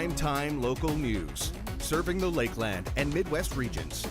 Prime-time local news, serving the Lakeland and Midwest regions.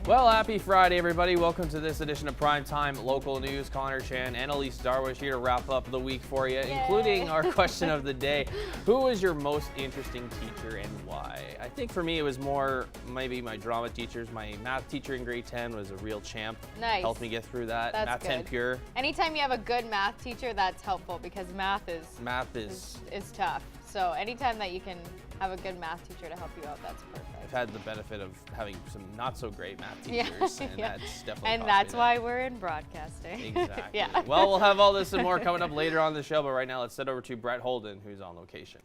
Well, happy Friday, everybody. Welcome to this edition of Primetime Local News. Connor Chan and Elise Darwish here to wrap up the week for you, including our question of the day. Who was your most interesting teacher and why? I think for me it was more maybe my drama teachers. My math teacher in grade 10 was a real champ. Nice. Helped me get through that. That's Math good. 10 pure. Anytime you have a good math teacher, that's helpful because math is tough. So anytime that you can have a good math teacher to help you out, that's perfect. I've had the benefit of having some not so great math teachers, and that's definitely And that's why we're in broadcasting. Exactly. Yeah. Well, we'll have all this and more coming up later on the show, but right now let's head over to Brett Holden, who's on location.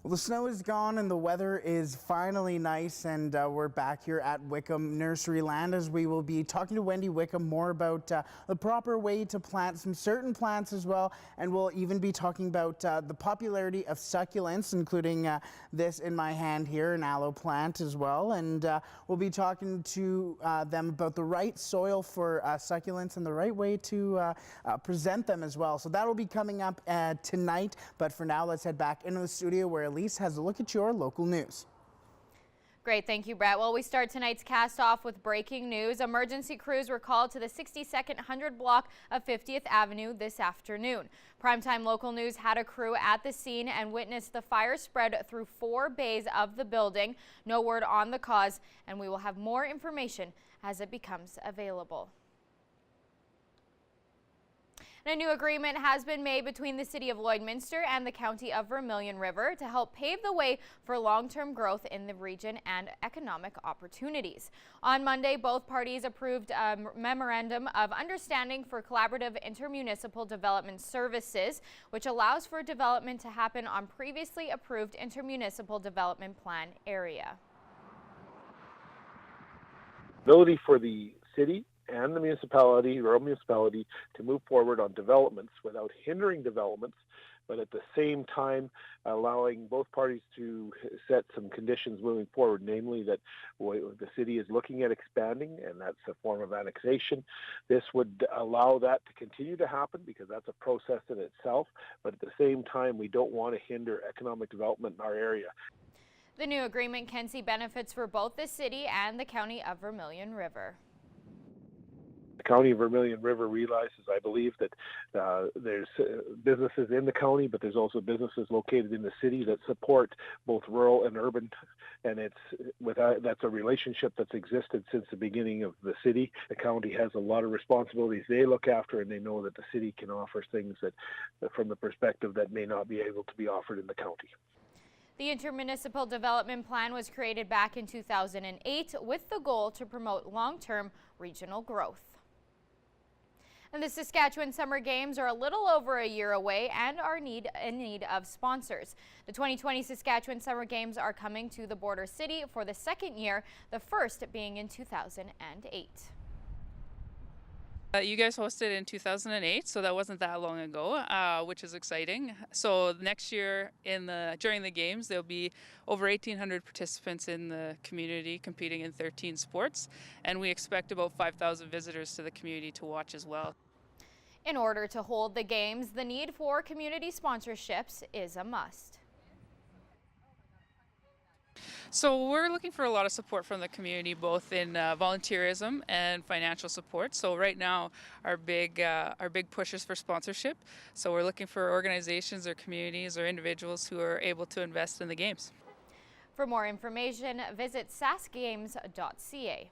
Well, the snow is gone and the weather is finally nice, and we're back here at Wickham Nurseryland as we will be talking to Wendy Wickham more about the proper way to plant some certain plants as well, and we'll even be talking about the popularity of succulents, including this in my hand here, an aloe plant as well, and we'll be talking to them about the right soil for succulents and the right way to present them as well. So that'll be coming up tonight, but for now let's head back into the studio where Elise has a look at your local news. Great, thank you, Brett. Well, we start tonight's cast off with breaking news. Emergency crews were called to the 62nd 100 block of 50th Avenue this afternoon. Primetime Local News had a crew at the scene and witnessed the fire spread through 4 bays of the building. No word on the cause, and we will have more information as it becomes available. A new agreement has been made between the City of Lloydminster and the County of Vermilion River to help pave the way for long-term growth in the region and economic opportunities. On Monday, both parties approved a memorandum of understanding for collaborative intermunicipal development services, which allows for development to happen on previously approved intermunicipal development plan area. Ability for the city and the municipality, rural municipality, to move forward on developments without hindering developments, but at the same time allowing both parties to set some conditions moving forward, namely that the city is looking at expanding, and that's a form of annexation. This would allow that to continue to happen because that's a process in itself, but at the same time we don't want to hinder economic development in our area. The new agreement can see benefits for both the city and the County of Vermilion River. The County of Vermilion River realizes, I believe, that there's businesses in the county, but there's also businesses located in the city that support both rural and urban, and that's a relationship that's existed since the beginning of the city. The county has a lot of responsibilities they look after, and they know that the city can offer things that, from the perspective that may not be able to be offered in the county. The Intermunicipal Development Plan was created back in 2008 with the goal to promote long-term regional growth. And the Saskatchewan Summer Games are a little over a year away and are in need of sponsors. The 2020 Saskatchewan Summer Games are coming to the border city for the second year, the first being in 2008. You guys hosted in 2008, so that wasn't that long ago, which is exciting. So next year during the games, there'll be over 1,800 participants in the community competing in 13 sports, and we expect about 5,000 visitors to the community to watch as well. In order to hold the games, the need for community sponsorships is a must. So we're looking for a lot of support from the community, both in volunteerism and financial support. So right now, our big push is for sponsorship. So we're looking for organizations or communities or individuals who are able to invest in the games. For more information, visit saskgames.ca.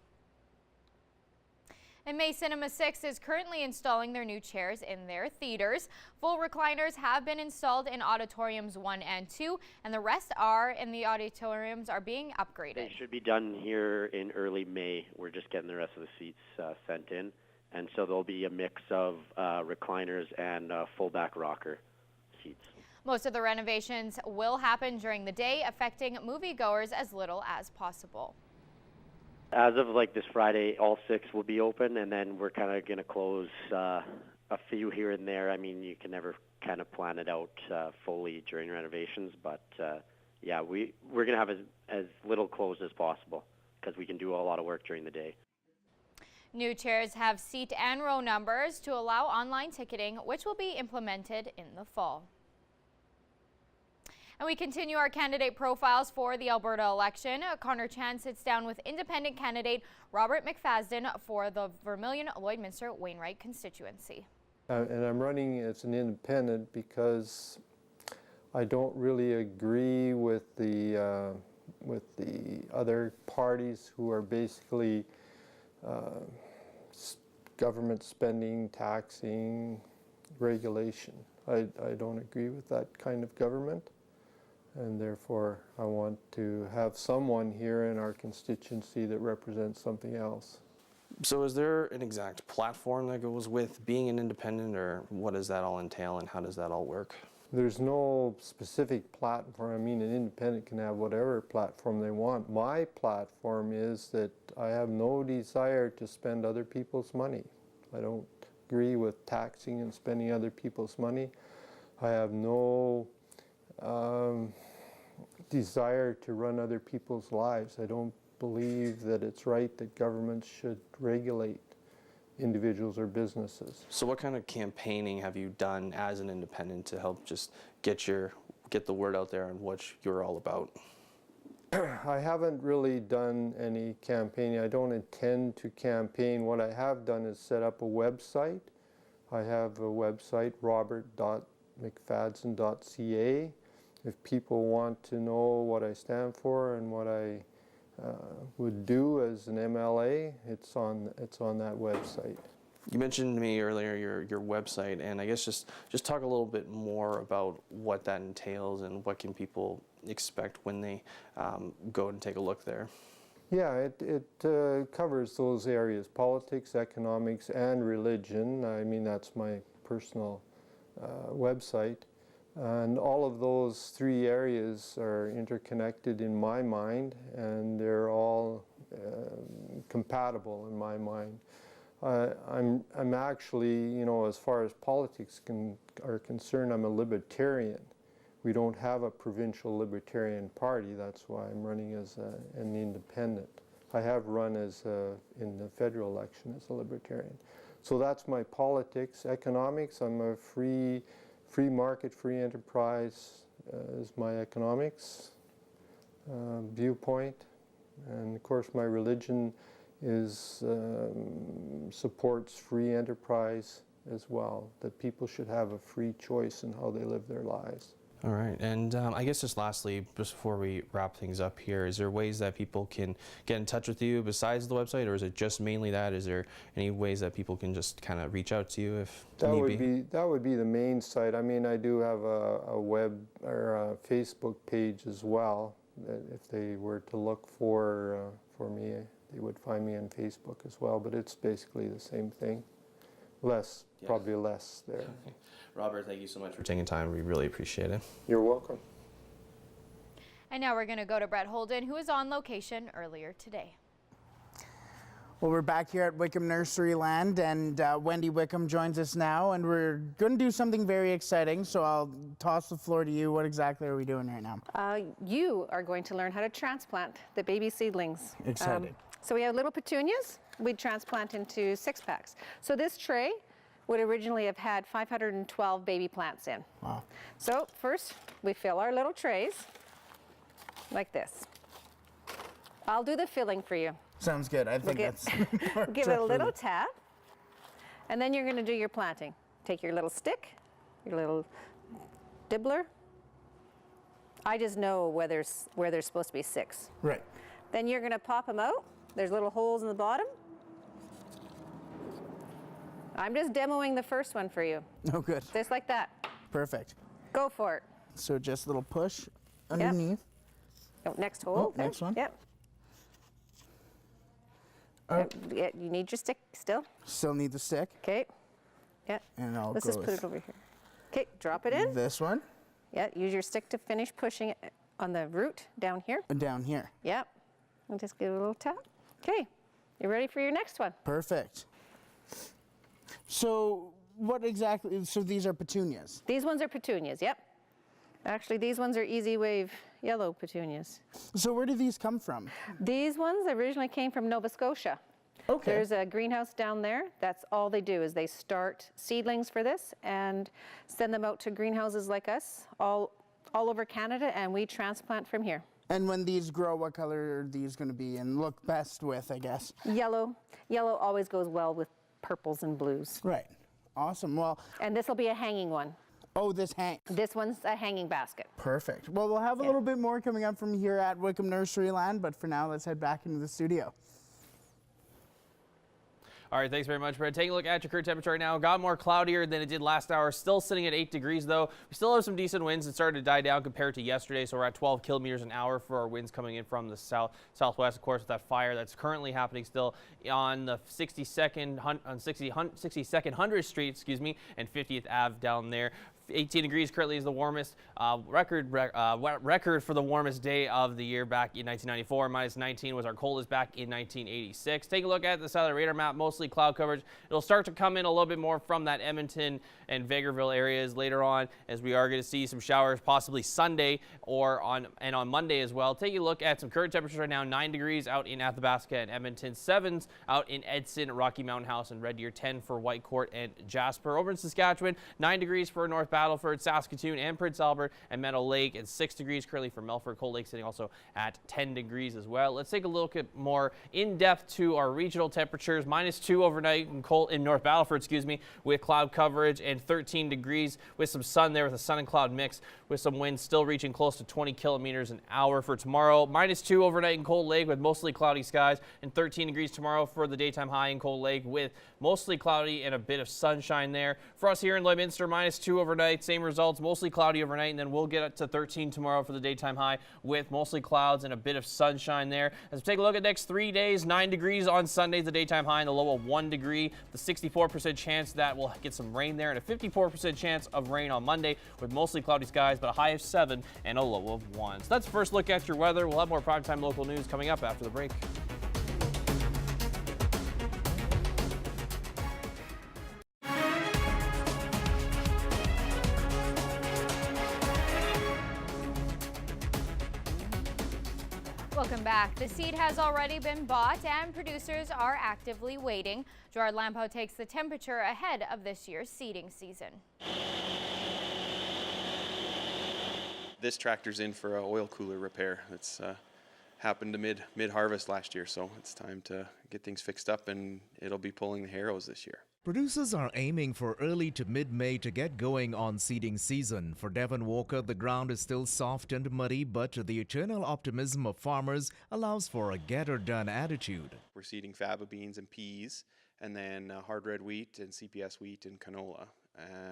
And May Cinema 6 is currently installing their new chairs in their theaters. Full recliners have been installed in auditoriums 1 and 2, and the rest in the auditoriums are being upgraded. They should be done here in early May. We're just getting the rest of the seats sent in, and so there'll be a mix of recliners and full back rocker seats. Most of the renovations will happen during the day, affecting moviegoers as little as possible. As of this Friday, all 6 will be open, and then we're kind of going to close a few here and there. I mean, you can never kind of plan it out fully during renovations, but yeah, we're going to have as little closed as possible because we can do a lot of work during the day. New chairs have seat and row numbers to allow online ticketing, which will be implemented in the fall. And we continue our candidate profiles for the Alberta election. Connor Chan sits down with independent candidate Robert McFadden for the Vermilion Lloydminster Wainwright constituency. And I'm running as an independent because I don't really agree with the other parties who are basically government spending, taxing, regulation. I don't agree with that kind of government, and therefore I want to have someone here in our constituency that represents something else. So is there an exact platform that goes with being an independent, or what does that all entail and how does that all work? There's no specific platform. I mean, an independent can have whatever platform they want. My platform is that I have no desire to spend other people's money. I don't agree with taxing and spending other people's money. I have no desire to run other people's lives. I don't believe that it's right that governments should regulate individuals or businesses. So what kind of campaigning have you done as an independent to help just get the word out there on what you're all about? I haven't really done any campaigning. I don't intend to campaign. What I have done is set up a website. I have a website, robert.mcfadden.ca. If people want to know what I stand for and what I would do as an MLA, it's on that website. You mentioned to me earlier your website, and I guess just talk a little bit more about what that entails and what can people expect when they go and take a look there. Yeah, it covers those areas: politics, economics, and religion. I mean, that's my personal website. And all of those three areas are interconnected in my mind, and they're all compatible in my mind. I'm actually, you know, as far as politics are concerned, I'm a libertarian. We don't have a provincial libertarian party. That's why I'm running as an independent. I have run in the federal election as a libertarian. So that's my politics. Economics, I'm a free market, free enterprise is my economics viewpoint. And of course my religion supports free enterprise as well, that people should have a free choice in how they live their lives. All right, and I guess just lastly, just before we wrap things up here, is there ways that people can get in touch with you besides the website, or is it just mainly that? Is there any ways that people can just kind of reach out to you if need be? That would be the main site. I mean, I do have a web or a Facebook page as well. That if they were to look for me, they would find me on Facebook as well. But it's basically the same thing. Probably less there. Okay. Robert, thank you so much for taking time. We really appreciate it. You're welcome. And now we're going to go to Brett Holden, who was on location earlier today. Well, we're back here at Wickham Nurseryland, and Wendy Wickham joins us now, and we're going to do something very exciting, so I'll toss the floor to you. What exactly are we doing right now? You are going to learn how to transplant the baby seedlings. Excited. So we have little petunias. We'd transplant into 6-packs. So this tray would originally have had 512 baby plants in. Wow. So first, we fill our little trays like this. I'll do the filling for you. Sounds good. I think that's give it a little tap, and then you're going to do your planting. Take your little stick, your little dibbler. I just know where there's supposed to be 6. Right. Then you're going to pop them out. There's little holes in the bottom. I'm just demoing the first one for you. Oh, good. Just like that. Perfect. Go for it. So just a little push underneath. Oh, next hole. Next one. Yep. Yeah, you need your stick still. Still need the stick. Okay. Yeah. And I'll Let's go just put with it over here. Okay, drop it in. this one. Yeah, use your stick to finish pushing it on the root down here. And down here. Yep. And just give it a little tap. Okay. You ready for your next one? Perfect. So what exactly, so these are petunias? These ones are petunias, yep. Actually, these ones are Easy Wave yellow petunias. So where do these come from? These ones originally came from Nova Scotia. Okay. There's a greenhouse down there. That's all they do is they start seedlings for this and send them out to greenhouses like us all all over Canada, and we transplant from here. And when these grow, what color are these going to be and look best with, I guess? Yellow. Yellow always goes well with purples and blues. Right. Awesome. Well, And this will be a hanging one. oh, this hang. This one's a hanging basket. Perfect. Well, we'll have a little bit more coming up from here at Wickham Nurseryland, but for now, let's head back into the studio. All right, thanks very much, Brett. Taking a look at your current temperature right now. Got more cloudier than it did last hour. Still sitting at 8 degrees, though. We still have some decent winds. It started to die down compared to yesterday, so we're at 12 kilometers an hour for our winds coming in from the southwest, of course, with that fire that's currently happening still on the 62nd 100th Street, excuse me, and 50th Ave down there. 18 degrees currently is the warmest record for the warmest day of the year back in 1994. Minus 19 was our coldest back in 1986. Take a look at the satellite radar map. Mostly cloud coverage. It'll start to come in a little bit more from that Edmonton and Vegreville areas later on, as we are going to see some showers possibly Sunday on Monday as well. Take a look at some current temperatures right now. 9 degrees out in Athabasca and Edmonton. 7s out in Edson, Rocky Mountain House, and Red Deer. 10 for Whitecourt and Jasper. Over in Saskatchewan, 9 degrees for North Battleford, Saskatoon, and Prince Albert, and Meadow Lake, and 6 degrees currently for Melfort. Cold Lake sitting also at 10 degrees as well. Let's take a look at more in depth to our regional temperatures. -2 overnight in North Battleford, excuse me, with cloud coverage, and 13 degrees with some sun there with a sun and cloud mix, with some winds still reaching close to 20 kilometers an hour for tomorrow. -2 overnight in Cold Lake with mostly cloudy skies, and 13 degrees tomorrow for the daytime high in Cold Lake with mostly cloudy and a bit of sunshine there. For us here in Lloydminster, -2 overnight, same results, mostly cloudy overnight, and then we'll get up to 13 tomorrow for the daytime high with mostly clouds and a bit of sunshine there. As we take a look at the next 3 days, 9 degrees on Sunday, the daytime high, and the low of 1 degree. The 64% chance that we'll get some rain there, and a 54% chance of rain on Monday with mostly cloudy skies, but a high of 7 and a low of 1. So that's the first look at your weather. We'll have more primetime local news coming up after the break. Welcome back. The seed has already been bought and producers are actively waiting. Gerard Lampo takes the temperature ahead of this year's seeding season. This tractor's in for an oil cooler repair. It's happened to mid-harvest last year, so it's time to get things fixed up, and it'll be pulling the harrows this year. Producers are aiming for early to mid-May to get going on seeding season. For Devon Walker, the ground is still soft and muddy, but the eternal optimism of farmers allows for a get-her-done attitude. We're seeding faba beans and peas, and then hard red wheat and CPS wheat and canola,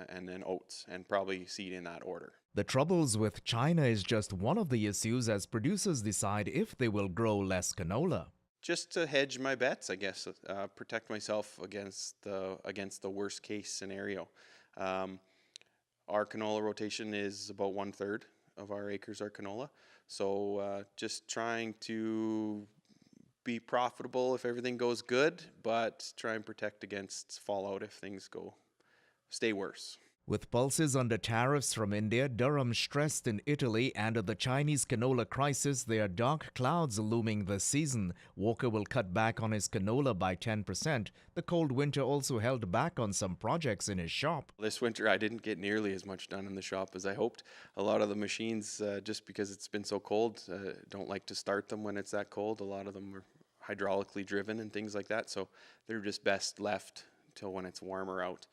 and then oats, and probably seed in that order. The troubles with China is just one of the issues as producers decide if they will grow less canola. Just to hedge my bets, I guess, protect myself against the worst case scenario. Our canola rotation is about 1/3 of our acres are canola, so just trying to be profitable if everything goes good, but try and protect against fallout if things stay worse. With pulses under tariffs from India, Durham stressed in Italy, and the Chinese canola crisis, there are dark clouds looming this season. Walker will cut back on his canola by 10%. The cold winter also held back on some projects in his shop. This winter I didn't get nearly as much done in the shop as I hoped. A lot of the machines, just because it's been so cold, don't like to start them when it's that cold. A lot of them are hydraulically driven and things like that, so they're just best left till when it's warmer out.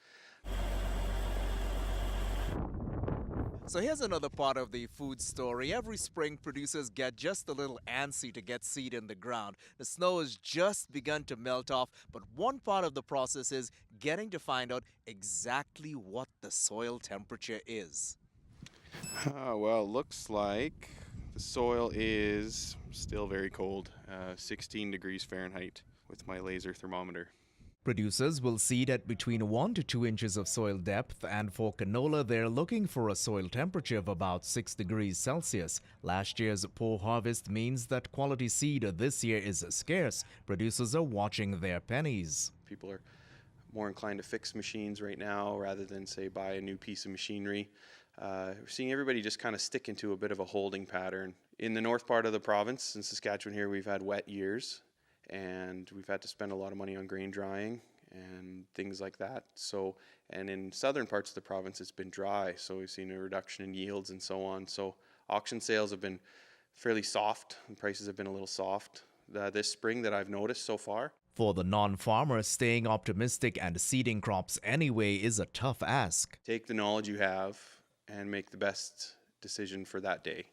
So here's another part of the food story. Every spring, producers get just a little antsy to get seed in the ground. The snow has just begun to melt off, but one part of the process is getting to find out exactly what the soil temperature is. Well, looks like the soil is still very cold, 16 degrees Fahrenheit with my laser thermometer. Producers will seed at between 1 to 2 inches of soil depth, and for canola they're looking for a soil temperature of about 6 degrees Celsius. Last year's poor harvest means that quality seed this year is scarce. Producers are watching their pennies. People are more inclined to fix machines right now rather than, say, buy a new piece of machinery. We're seeing everybody just kind of stick into a bit of a holding pattern. In the north part of the province, in Saskatchewan here, we've had wet years, and we've had to spend a lot of money on grain drying, and things like that. So, and in southern parts of the province, it's been dry, so we've seen a reduction in yields and so on. So auction sales have been fairly soft, and prices have been a little soft this spring that I've noticed so far. For the non-farmer, staying optimistic and seeding crops anyway is a tough ask. Take the knowledge you have and make the best decision for that day,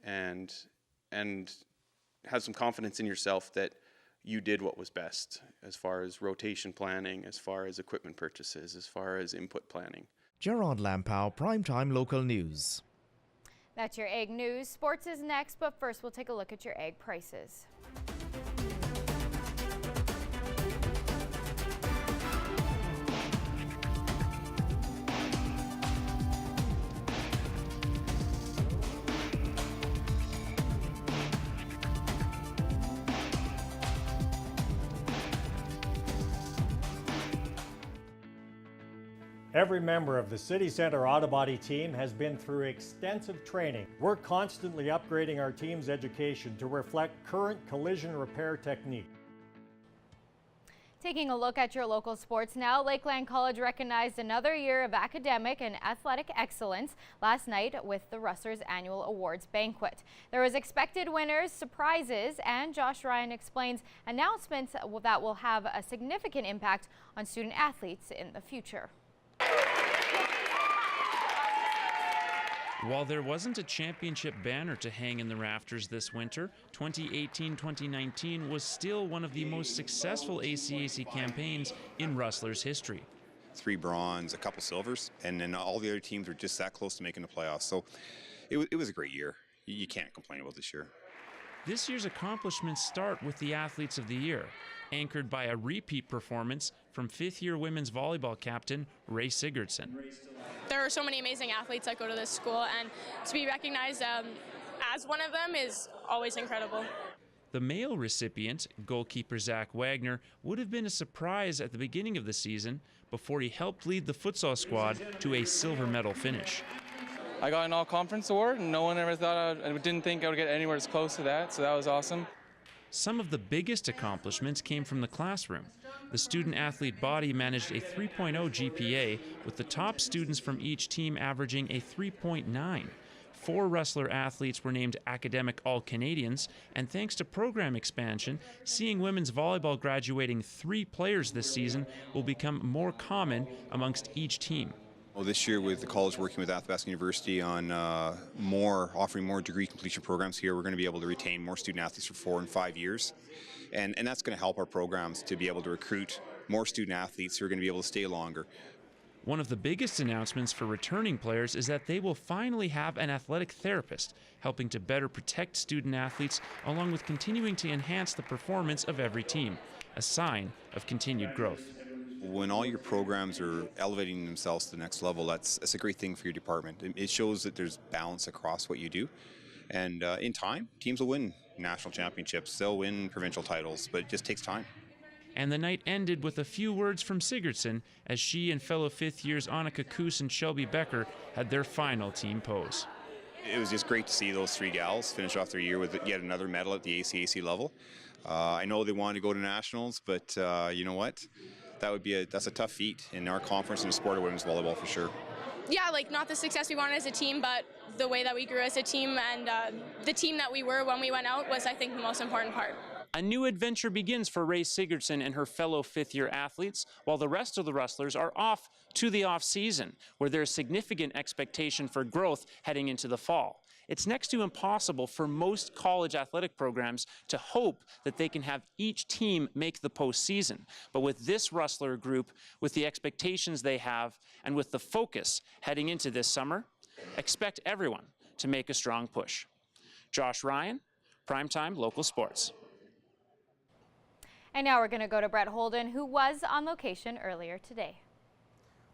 and have some confidence in yourself that you did what was best as far as rotation planning, as far as equipment purchases, as far as input planning. Gerard Lampow, Primetime Local News. That's your egg news. Sports is next, but first we'll take a look at your egg prices. Every member of the City Centre Auto Body team has been through extensive training. We're constantly upgrading our team's education to reflect current collision repair technique. Taking a look at your local sports now, Lakeland College recognized another year of academic and athletic excellence last night with the Rustlers Annual Awards Banquet. There was expected winners, surprises, and Josh Ryan explains announcements that will have a significant impact on student athletes in the future. While there wasn't a championship banner to hang in the rafters this winter, 2018-2019 was still one of the most successful ACAC campaigns in Rustlers history. 3 bronze, a couple silvers, and then all the other teams were just that close to making the playoffs. So it was a great year. You can't complain about this year. This year's accomplishments start with the Athletes of the Year, anchored by a repeat performance from 5th-year women's volleyball captain Ray Sigurdsson. There are so many amazing athletes that go to this school, and to be recognized as one of them is always incredible. The male recipient, goalkeeper Zach Wagner, would have been a surprise at the beginning of the season before he helped lead the futsal squad to a silver medal finish. I got an all-conference award, and no one ever thought I didn't think I would get anywhere as close to that, so that was awesome. Some of the biggest accomplishments came from the classroom. The student-athlete body managed a 3.0 GPA, with the top students from each team averaging a 3.9. 4 Rustler athletes were named Academic All-Canadians, and thanks to program expansion, seeing women's volleyball graduating 3 players this season will become more common amongst each team. Well, this year, with the college working with Athabasca University on offering more degree completion programs here, we're going to be able to retain more student athletes for 4 and 5 years. And that's going to help our programs to be able to recruit more student athletes who are going to be able to stay longer. One of the biggest announcements for returning players is that they will finally have an athletic therapist, helping to better protect student athletes, along with continuing to enhance the performance of every team, a sign of continued growth. When all your programs are elevating themselves to the next level, that's a great thing for your department. It shows that there's balance across what you do. And in time, teams will win national championships. They'll win provincial titles, but it just takes time. And the night ended with a few words from Sigurdsson as she and fellow 5th years Annika Koos and Shelby Becker had their final team pose. It was just great to see those 3 gals finish off their year with yet another medal at the ACAC level. I know they wanted to go to nationals, but you know what? That's a tough feat in our conference in the sport of women's volleyball for sure. Yeah, like not the success we wanted as a team, but the way that we grew as a team and the team that we were when we went out was, I think, the most important part. A new adventure begins for Ray Sigurdsson and her fellow 5th-year athletes, while the rest of the Rustlers are off to the off-season, where there's significant expectation for growth heading into the fall. It's next to impossible for most college athletic programs to hope that they can have each team make the postseason. But with this Rustler group, with the expectations they have, and with the focus heading into this summer, expect everyone to make a strong push. Josh Ryan, Primetime Local Sports. And now we're going to go to Brett Holden, who was on location earlier today.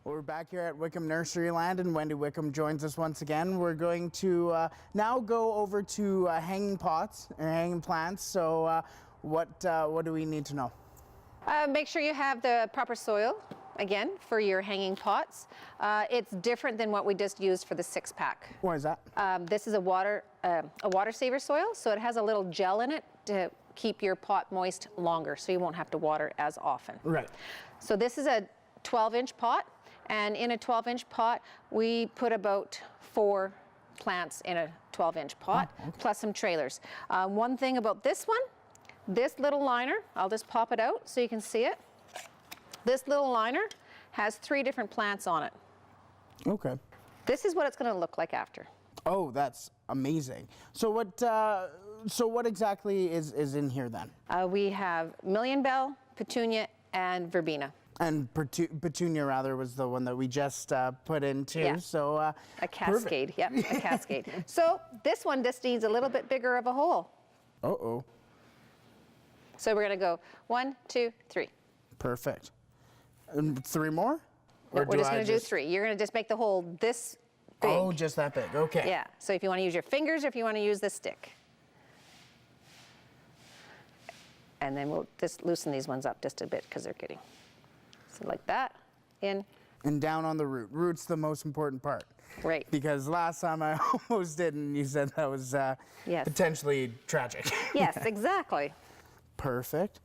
Well, we're back here at Wickham Nurseryland, and Wendy Wickham joins us once again. We're going to now go over to hanging pots and hanging plants. So what do we need to know? Make sure you have the proper soil, again, for your hanging pots. It's different than what we just used for the 6-pack. What is that? This is a water saver soil, so it has a little gel in it to keep your pot moist longer, so you won't have to water as often. Right. So this is a 12-inch pot, and in a 12-inch pot, we put about 4 plants in a 12-inch pot, plus some trailers. One thing about this one, this little liner, I'll just pop it out so you can see it. This little liner has 3 different plants on it. Okay. This is what it's going to look like after. Oh, that's amazing. So what exactly is in here then? We have Million Bell, Petunia, and Verbena. And Petunia, rather, was the one that we just put in too. Yeah. So a cascade, yeah, a cascade. So this one just needs a little bit bigger of a hole. Uh-oh. So we're going to go 1, 2, 3. Perfect. And 3 more? We're just going to do 3. You're going to just make the hole this big. Oh, just that big. Okay. Yeah. So if you want to use your fingers or if you want to use the stick. And then we'll just loosen these ones up just a bit because they're getting, so like that, in. And down on the root. Root's the most important part. Right. Because last time I almost did, and you said that was potentially tragic. Yes, exactly. Perfect.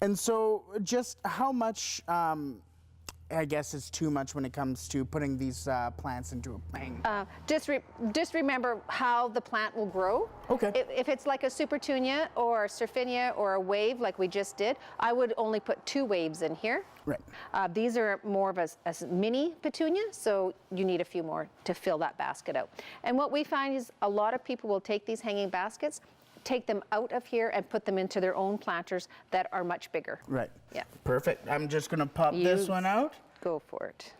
And so just how much, I guess, is too much when it comes to putting these plants into a hang? Just remember how the plant will grow. Okay. If it's like a Supertunia or a Surfinia or a wave like we just did, I would only put 2 waves in here. Right. These are more of a mini petunia, so you need a few more to fill that basket out. And what we find is a lot of people will take these hanging baskets, take them out of here and put them into their own planters that are much bigger. Right. Yeah. Perfect. I'm just going to pop this one out. Go for it.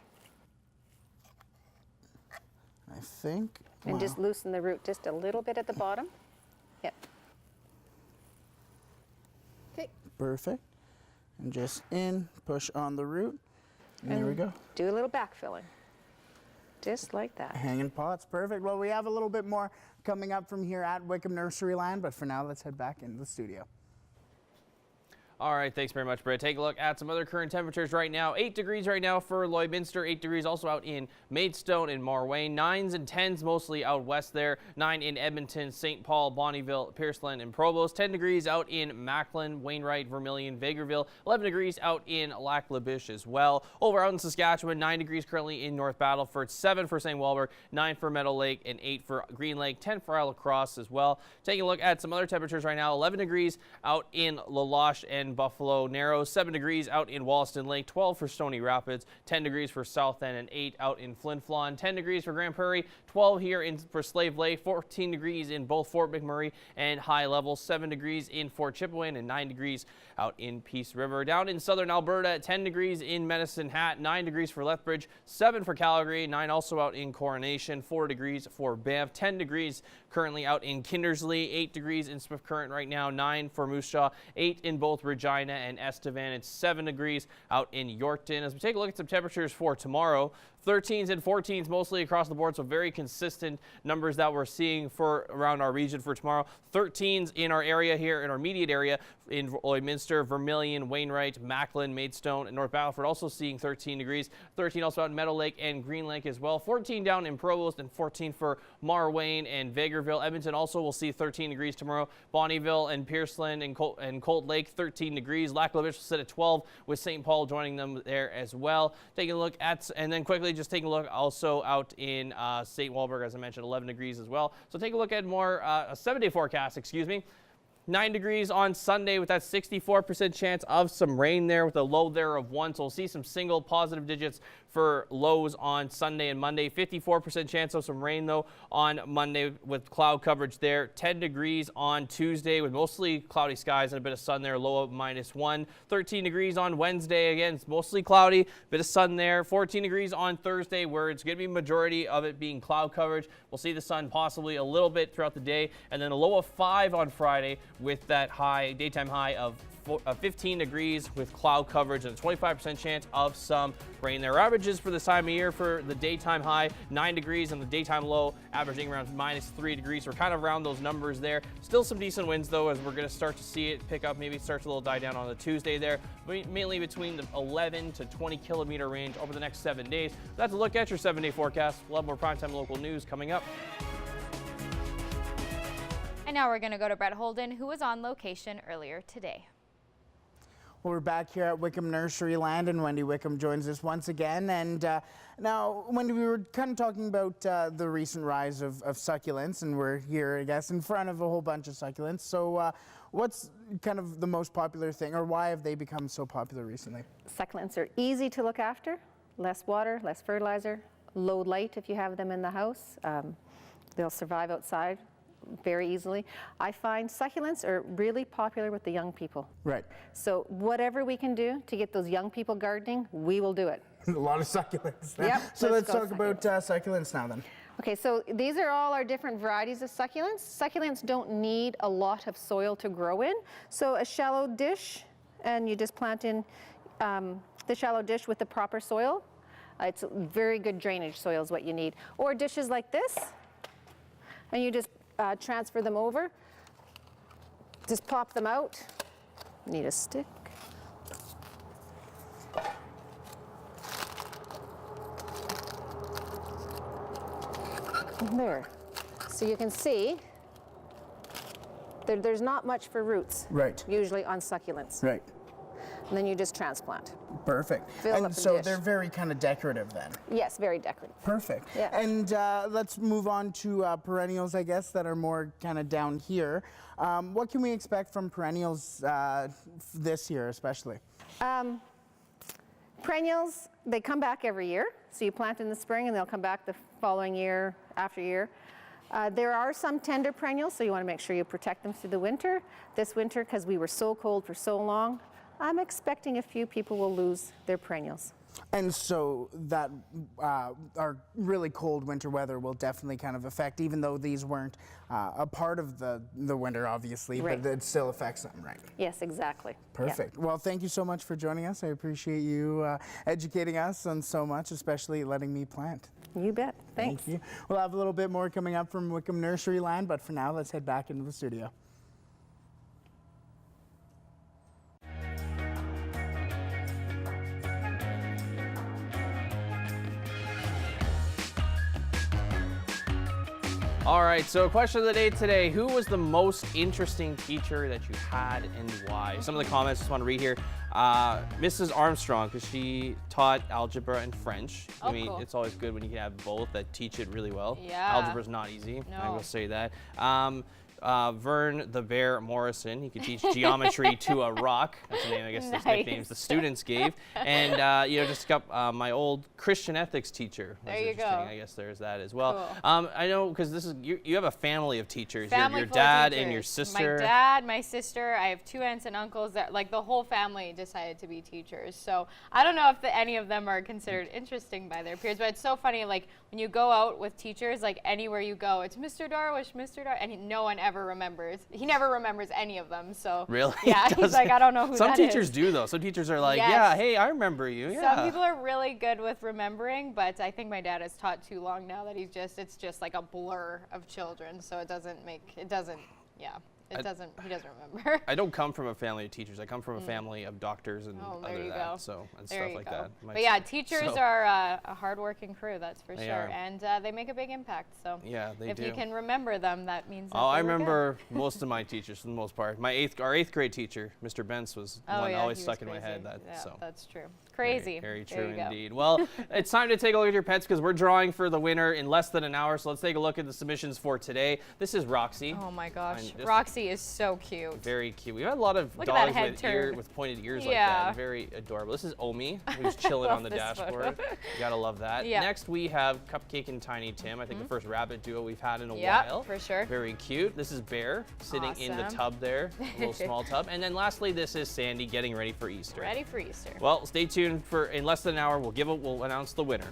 I think. And just loosen the root just a little bit at the bottom. Yep. Okay. Perfect. And just push on the root. And there we go. Do a little backfilling. Just like that. Hanging pots, perfect. Well, we have a little bit more coming up from here at Wickham Nurseryland, but for now, let's head back into the studio. All right, thanks very much, Brett. Take a look at some other current temperatures right now. 8 degrees right now for Lloydminster, 8 degrees also out in Maidstone and Marwayne. 9s and 10s mostly out west there. 9 in Edmonton, St. Paul, Bonnyville, Pierceland, and Provost. 10 degrees out in Macklin, Wainwright, Vermilion, Vegreville. 11 degrees out in Lac La Biche as well. Over out in Saskatchewan, 9 degrees currently in North Battleford, 7 for St. Walburg, 9 for Meadow Lake, and 8 for Green Lake, 10 for Isle La Crosse as well. Taking a look at some other temperatures right now. 11 degrees out in La Loche and Buffalo Narrows, 7 degrees out in Wollaston Lake, 12 for Stony Rapids, 10 degrees for South End, and 8 out in Flin Flon, 10 degrees for Grand Prairie, 12 here for Slave Lake, 14 degrees in both Fort McMurray and High Level, 7 degrees in Fort Chipewyan, and 9 degrees out in Peace River. Down in southern Alberta, 10 degrees in Medicine Hat, 9 degrees for Lethbridge, 7 for Calgary, 9 also out in Coronation, 4 degrees for Banff, 10 degrees currently out in Kindersley, 8 degrees in Smith Current right now, 9 for Moose Jaw, 8 in both Regina and Estevan. It's 7 degrees out in Yorkton. As we take a look at some temperatures for tomorrow, 13s and 14s mostly across the board, so very consistent numbers that we're seeing for around our region for tomorrow. 13s in our area here, in our immediate area, in Lloydminster, Vermilion, Wainwright, Macklin, Maidstone, and North Battleford also seeing 13 degrees. 13 also out in Meadow Lake and Green Lake as well. 14 down in Provost and 14 for Marwayne and Vegreville. Edmonton also will see 13 degrees tomorrow. Bonnyville and Pierceland and Colt Lake, 13 degrees. Lac La Biche will sit at 12 with St. Paul joining them there as well. Taking a look at, and then quickly just taking a look also out in St. Walburg, as I mentioned, 11 degrees as well. So take a look at more a 7-day forecast, excuse me. 9 degrees on Sunday with that 64% chance of some rain there with a low there of 1. So we'll see some single positive digits for lows on Sunday and Monday. 54% chance of some rain though on Monday with cloud coverage there. 10 degrees on Tuesday with mostly cloudy skies and a bit of sun there, low of -1. 13 degrees on Wednesday. Again, it's mostly cloudy, bit of sun there. 14 degrees on Thursday where it's going to be majority of it being cloud coverage. We'll see the sun possibly a little bit throughout the day, and then a low of 5 on Friday with that high, daytime high of 15 degrees with cloud coverage and a 25% chance of some rain. Their averages for this time of year for the daytime high, 9 degrees, and the daytime low averaging around -3 degrees. We're kind of around those numbers there. Still some decent winds though, as we're going to start to see it pick up, maybe starts a little die down on the Tuesday there, mainly between the 11 to 20 kilometer range over the next 7 days. That's a look at your 7-day forecast. We'll have more primetime local news coming up. And now we're going to go to Brett Holden, who was on location earlier today. We're back here at Wickham Nursery Land, and Wendy Wickham joins us once again. And now, Wendy, we were kind of talking about the recent rise of succulents, and we're here, I guess, in front of a whole bunch of succulents. So what's kind of the most popular thing, or why have they become so popular recently? Succulents are easy to look after, less water, less fertilizer, low light if you have them in the house. They'll survive outside very easily. I find succulents are really popular with the young people. Right. So whatever we can do to get those young people gardening, we will do it. A lot of succulents. Yep. So let's talk about succulents now then. Okay, so these are all our different varieties of succulents. Succulents don't need a lot of soil to grow in. So a shallow dish, and you just plant in the shallow dish with the proper soil. It's very good drainage soil is what you need. Or dishes like this, and you just transfer them over. Just pop them out. Need a stick. There. So you can see there's not much for roots. Right. Usually on succulents. Right. And then you just transplant. Perfect. Fill up And the so dish. they're very kind of decorative then. Yes, very decorative. Perfect. Yeah. And let's move on to perennials, I guess, that are more kind of down here. What can we expect from perennials this year, especially? Perennials, they come back every year. So you plant in the spring and they'll come back the following year, after year. There are some tender perennials, so you want to make sure you protect them through the winter. This winter, because we were so cold for so long, I'm expecting a few people will lose their perennials. And so that our really cold winter weather will definitely kind of affect, even though these weren't a part of the winter, obviously, Right. but it still affects them, right? Yes, exactly. Perfect. Yeah. Well, thank you so much for joining us. I appreciate you educating us on so much, especially letting me plant. You bet. Thanks. Thank you. We'll have a little bit more coming up from Wickham Nursery Land, but for now, let's head back into the studio. All right, so question of the day today, who was the most interesting teacher that you had and why? Some of the comments I just want to read here. Mrs. Armstrong, because she taught algebra and French. Oh, I mean, cool. it's always good when you can have both that teach it really well. Yeah. Algebra's not easy, I No. will say that. Vern the Bear Morrison, he could teach geometry to a rock. That's the name, I guess, those Nice. nicknames the students gave. And, you know, just my old Christian ethics teacher. Was There you interesting. go. I guess there's that as well. Cool. I know, because this is, you have a family of teachers. Family Your full of dad and teachers. your sister. My dad, my sister, I have 2 aunts and uncles that, like, the whole family decided to be teachers. So I don't know if any of them are considered interesting by their peers, but it's so funny, like, when you go out with teachers, like, anywhere you go, it's Mr. Darwish, Mr. Darwish, and no one ever remembers. He never remembers any of them, so. Really? Yeah, he's like, I don't know who Some that is. teachers do, though. Some teachers are like, Yes. yeah, hey, I remember you. Yeah. Some people are really good with remembering, but I think my dad has taught too long now that it's just like a blur of children, so he doesn't remember. I don't come from a family of teachers. I come from a family of doctors and there other you that, go. so and There stuff you like go. that. But yeah, teachers are a hardworking crew, that's for They sure, are. and they make a big impact. So Yeah, they if do. you can remember them, that means. That Oh, I they were good. remember most of my teachers for the most part. Our eighth grade teacher, Mr. Bentz, was Oh, one yeah, always he stuck was in my head. crazy. Yeah, So that's true. Crazy. Very There true you go. indeed. Well, it's time to take a look at your pets because we're drawing for the winner in less than an hour. So let's take a look at the submissions for today. This is Roxy. Oh my gosh, And just Roxy is so cute. Very cute. We've had a lot of Look at that dogs head with, turn. with pointed ears like Yeah. that. Very adorable. This is Omi, who's chilling on the Love this dashboard. photo. You gotta love that. Yeah. Next we have Cupcake and Tiny Tim. I think the first rabbit duo we've had in a Yep, while. for sure. Very cute. This is Bear sitting in the Awesome. tub there, a little small tub. And then lastly, this is Sandy getting ready for Easter. Ready for Easter. Well, stay tuned for in less than an hour. We'll announce the winner.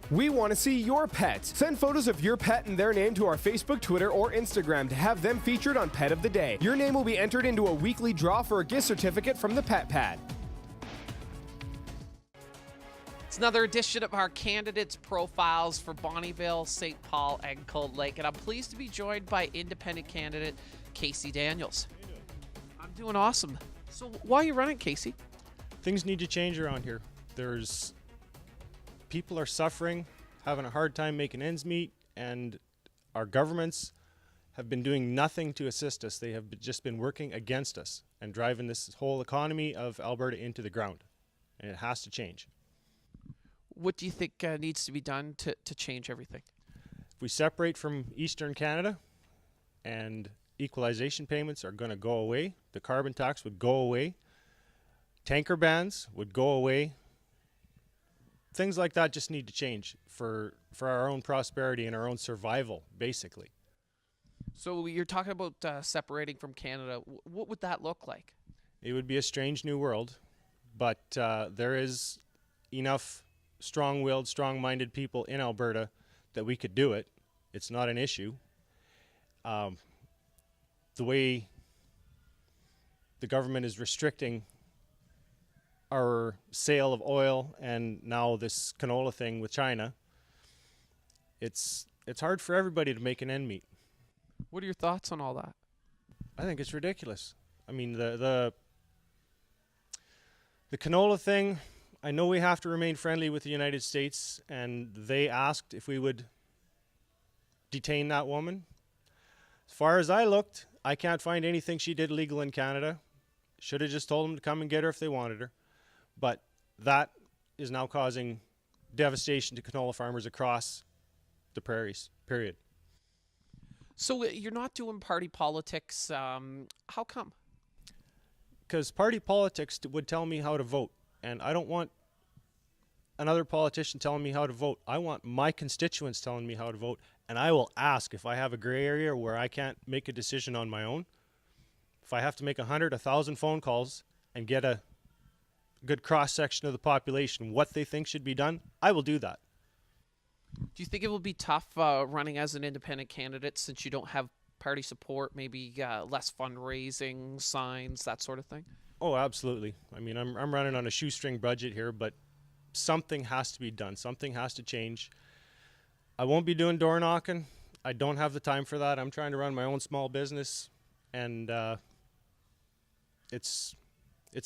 We want to see your pets. Send photos of your pet and their name to our Facebook, Twitter, or Instagram to have them featured on Pet of the Day. Your name will be entered into a weekly draw for a gift certificate from the Pet Pad. It's another edition of our candidates profiles for Bonnyville, St. Paul, and Cold Lake, and I'm pleased to be joined by independent candidate Casey Daniels. I'm doing awesome. So why are you running, Casey? Things need to change around here. People are suffering, having a hard time making ends meet, and our governments have been doing nothing to assist us. They have just been working against us and driving this whole economy of Alberta into the ground. And it has to change. What do you think needs to be done to change everything? If we separate from Eastern Canada and equalization payments are going to go away, the carbon tax would go away, tanker bans would go away. Things like that just need to change for our own prosperity and our own survival, basically. So you're talking about separating from Canada. What would that look like? It would be a strange new world, but there is enough strong-willed, strong-minded people in Alberta that we could do it. It's not an issue. The way the government is restricting our sale of oil and now this canola thing with China, it's hard for everybody to make an end meet. What are your thoughts on all that? I think it's ridiculous. I mean, the canola thing, I know we have to remain friendly with the United States, and they asked if we would detain that woman. As far as I looked, I can't find anything she did illegal in Canada. Should have just told them to come and get her if they wanted her. But that is now causing devastation to canola farmers across the prairies, period. So you're not doing party politics. How come? Because party politics would tell me how to vote. And I don't want another politician telling me how to vote. I want my constituents telling me how to vote. And I will ask if I have a gray area where I can't make a decision on my own. If I have to make 100, 1,000 phone calls and get a good cross-section of the population what they think should be done, I will do that. Do you think it will be tough running as an independent candidate since you don't have party support, maybe less fundraising, signs, that sort of thing? Oh, absolutely. I mean, I'm running on a shoestring budget here, but something has to be done. Something has to change. I won't be doing door knocking. I don't have the time for that. I'm trying to run my own small business, and it's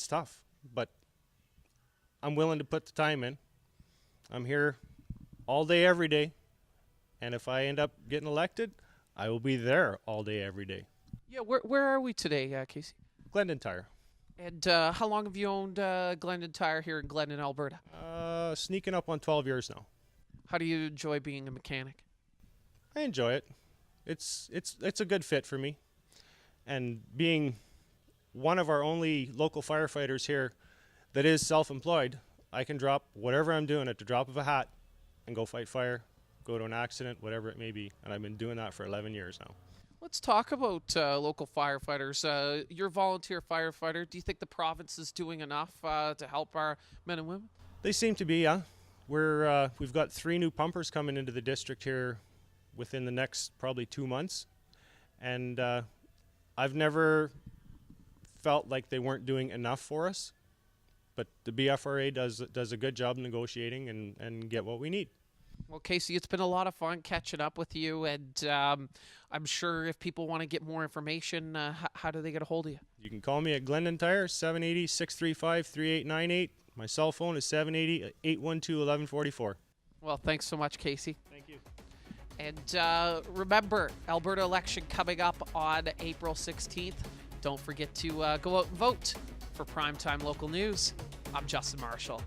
tough, but I'm willing to put the time in. I'm here all day, every day, and if I end up getting elected, I will be there all day, every day. Yeah, where are we today, Casey? Glendon Tire. And how long have you owned Glendon Tire here in Glendon, Alberta? Sneaking up on 12 years now. How do you enjoy being a mechanic? I enjoy it. It's a good fit for me. And being one of our only local firefighters here that is self-employed, I can drop whatever I'm doing at the drop of a hat and go fight fire, go to an accident, whatever it may be. And I've been doing that for 11 years now. Let's talk about local firefighters. You're a volunteer firefighter. Do you think the province is doing enough to help our men and women? They seem to be, yeah. We've got 3 new pumpers coming into the district here within the next probably 2 months. And I've never felt like they weren't doing enough for us. But the BFRA does a good job negotiating and get what we need. Well, Casey, it's been a lot of fun catching up with you, and I'm sure if people want to get more information, how do they get a hold of you? You can call me at Glendon Tire, 780-635-3898. My cell phone is 780-812-1144. Well, thanks so much, Casey. Thank you. And remember, Alberta election coming up on April 16th. Don't forget to go out and vote. For Primetime Local News, I'm Justin Marshall.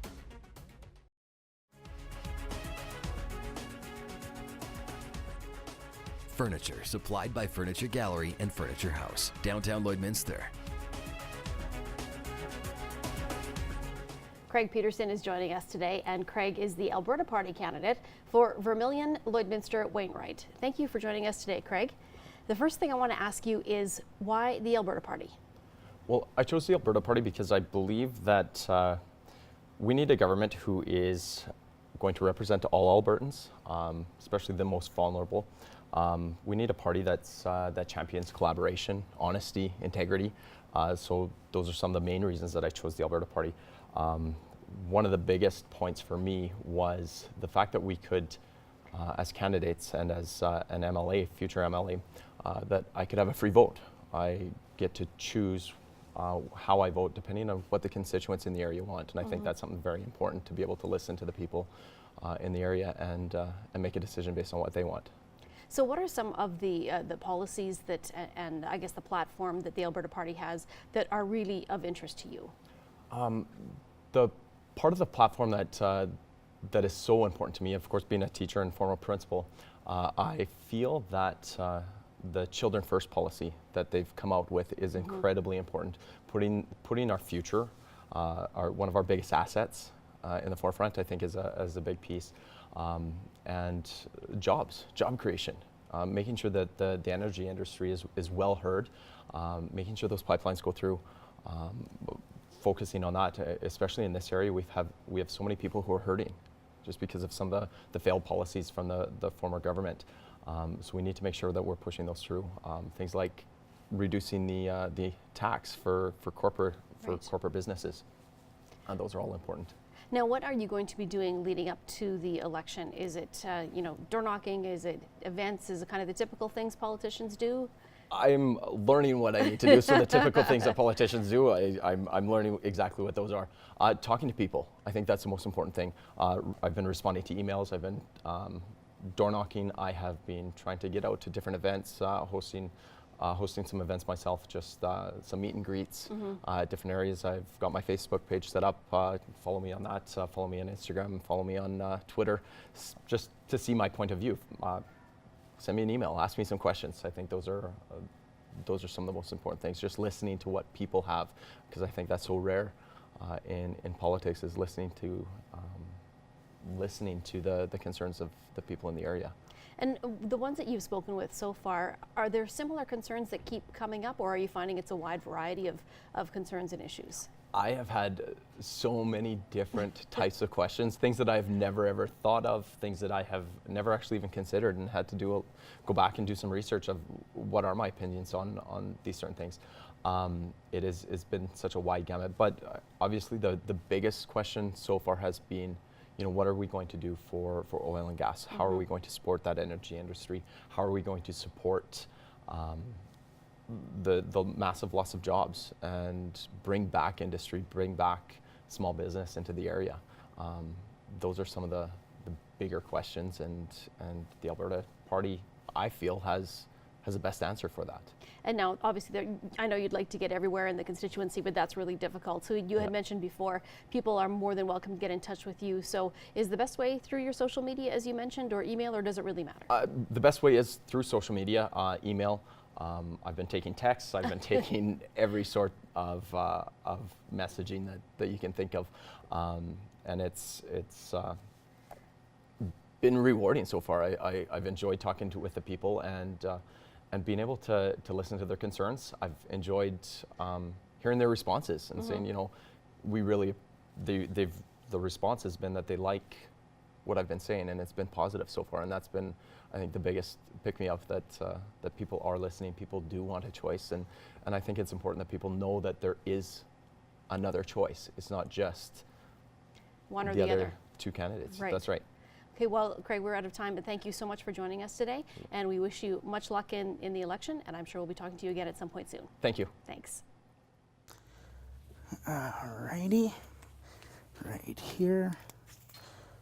Furniture supplied by Furniture Gallery and Furniture House, downtown Lloydminster. Craig Peterson is joining us today, and Craig is the Alberta Party candidate for Vermilion, Lloydminster, Wainwright. Thank you for joining us today, Craig. The first thing I want to ask you is why the Alberta Party? Well, I chose the Alberta Party because I believe that we need a government who is going to represent all Albertans, especially the most vulnerable. We need a party that champions collaboration, honesty, integrity. So those are some of the main reasons that I chose the Alberta Party. One of the biggest points for me was the fact that we could, as candidates and as an MLA, future MLA, that I could have a free vote. I get to choose how I vote depending on what the constituents in the area want. And I think that's something very important, to be able to listen to the people in the area and make a decision based on what they want. So what are some of the policies that, and I guess the platform that the Alberta Party has that are really of interest to you? The part of the platform that is so important to me, of course, being a teacher and former principal, I feel that the Children First policy that they've come out with is incredibly important. Putting our future, one of our biggest assets, in the forefront, I think, is a big piece. And job creation, making sure that the energy industry is well heard, making sure those pipelines go through, focusing on that, especially in this area. We have so many people who are hurting just because of some of the failed policies from the former government. So we need to make sure that we're pushing those through. Things like reducing the tax for corporate businesses. Those are all important. Now, what are you going to be doing leading up to the election? Is it, door knocking? Is it events? Is it kind of the typical things politicians do? I'm learning what I need to do. So the typical things that politicians do, I'm learning exactly what those are. Talking to people, I think that's the most important thing. I've been responding to emails. I've been door knocking. I have been trying to get out to different events, hosting some events myself, just some meet and greets at different areas. I've got my Facebook page set up. Follow me on that. Follow me on Instagram. Follow me on Twitter, just to see my point of view. Send me an email. Ask me some questions. I think those are some of the most important things. Just listening to what people have, because I think that's so rare in politics, is listening to the concerns of the people in the area. And the ones that you've spoken with so far, are there similar concerns that keep coming up, or are you finding it's a wide variety of concerns and issues? I have had so many different types of questions, things that I've never ever thought of, things that I have never actually even considered, and had to go back and do some research of what are my opinions on these certain things. It's been such a wide gamut, but obviously the biggest question so far has been, what are we going to do for oil and gas? How are we going to support that energy industry? How are we going to support the massive loss of jobs and bring back industry, bring back small business into the area? Those are some of the bigger questions, and the Alberta Party, I feel, has the best answer for that. And now, obviously, I know you'd like to get everywhere in the constituency, but that's really difficult. So you had mentioned before, people are more than welcome to get in touch with you. So is the best way through your social media, as you mentioned, or email, or does it really matter? The best way is through social media, email. I've been taking texts. I've been taking every sort of messaging that you can think of, and it's been rewarding so far. I've enjoyed talking with the people and being able to listen to their concerns. I've enjoyed hearing their responses and saying, the response has been that they like what I've been saying, and it's been positive so far. And that's been, I think, the biggest pick-me-up, that people are listening, people do want a choice, and I think it's important that people know that there is another choice. It's not just one or the other. other two candidates. Right. That's right. Okay, well, Craig, we're out of time, but thank you so much for joining us today, and we wish you much luck in the election, and I'm sure we'll be talking to you again at some point soon. Thank you. Thanks. Alrighty, right here.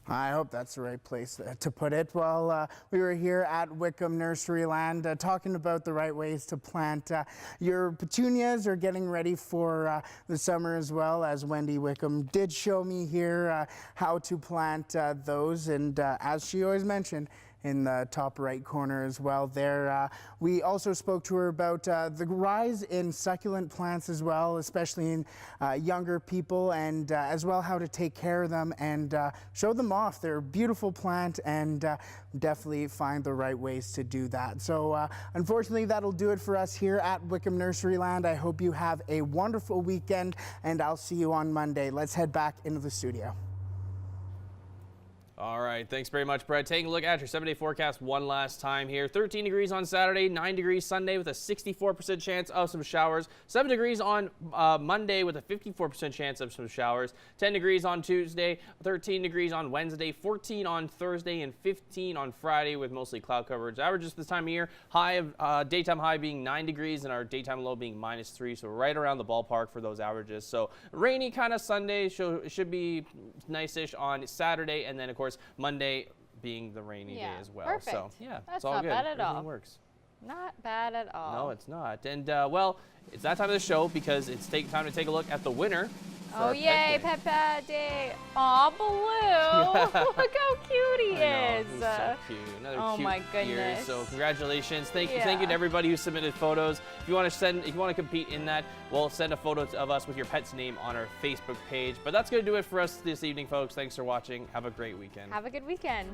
I hope that's the right place to put it. Well, we were here at Wickham Nurseryland talking about the right ways to plant your petunias, or getting ready for the summer, as well as Wendy Wickham did show me here how to plant those. And as she always mentioned, in the top right corner as well there. We also spoke to her about the rise in succulent plants as well, especially in younger people, and as well how to take care of them and show them off. They're a beautiful plant, and definitely find the right ways to do that. So unfortunately, that'll do it for us here at Wickham Nurseryland. I hope you have a wonderful weekend, and I'll see you on Monday. Let's head back into the studio. All right, thanks very much, Brett. Taking a look at your 7-day forecast one last time here. 13 degrees on Saturday, 9 degrees Sunday with a 64% chance of some showers. 7 degrees on Monday with a 54% chance of some showers. 10 degrees on Tuesday, 13 degrees on Wednesday, 14 on Thursday, and 15 on Friday with mostly cloud coverage. Averages this time of year, daytime high being 9 degrees and our daytime low being -3, so right around the ballpark for those averages. So rainy kind of Sunday, should be nice-ish on Saturday, and then of course Monday being the rainy day Yeah, as well. perfect. So yeah, That's it's all not good. bad at Everything all. works. Not bad at all. No, it's not. And well, it's that time of the show because it's time to take a look at the winner. for Oh, our yay, Pet Day. Pet Day. Aw, Blue. Look how cute he I know, is. he's so cute. Another Oh cute my ear. goodness. So congratulations. Thank you Yeah. to everybody who submitted photos. If you want to compete in that, we'll send a photo of us with your pet's name on our Facebook page. But that's going to do it for us this evening, folks. Thanks for watching. Have a great weekend. Have a good weekend.